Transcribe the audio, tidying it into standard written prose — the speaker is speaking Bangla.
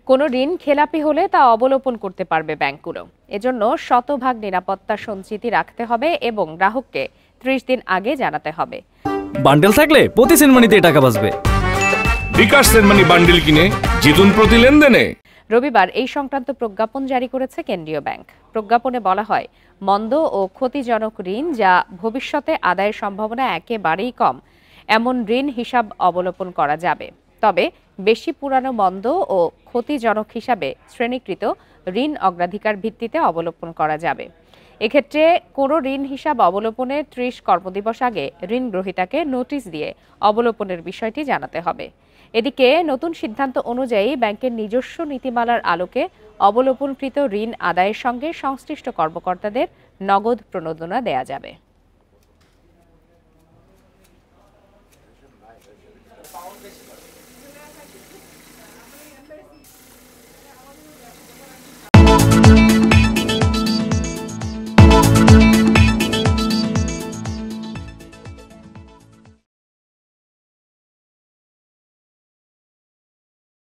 কোনো ঋণ খেলাপি হলে তা অবলোপন করতে পারবে ব্যাংকগুলো। এজন্য শতভাগ নিরাপত্তা সঞ্চিতি রাখতে হবে এবং গ্রাহককে 30 দিন আগে জানাতে হবে। বান্ডেল থাকলে প্রতি সেনমানিতে টাকা বাঁচবে। বিকাশ সেনমানি বান্ডেল কিনে জিতুন প্রতি লেনদেনে। রবিবার এই সংক্রান্ত প্রজ্ঞাপন জারি করেছে কেন্দ্রীয় ব্যাংক। প্রজ্ঞাপনে বলা হয়, মন্দ ও ক্ষতিজনক ঋণ যা ভবিষ্যতে আদায়ের সম্ভাবনা একেবারেই কম, এমন ঋণ হিসাব অবলোপন করা যাবে। তবে বেশি পুরানো মন্দ ও ক্ষতিজনক হিসাবে শ্রেণীকৃত ঋণ অগ্রাধিকার ভিত্তিতে অবলোপন করা যাবে। এক্ষেত্রে কোনো ঋণ হিসাব অবলোপনের 30 কর্মদিবস আগে ঋণ গ্রহীতাকে নোটিশ দিয়ে অবলোপনের বিষয়টি জানাতে হবে। এদিকে নতুন সিদ্ধান্ত অনুযায়ী ব্যাংকের নিজস্ব নীতিমালার আলোকে অবলোপনকৃত ঋণ আদায়ের সঙ্গে সংশ্লিষ্ট কর্মকর্তাদের নগদ প্রণোদনা দেয়া যাবে।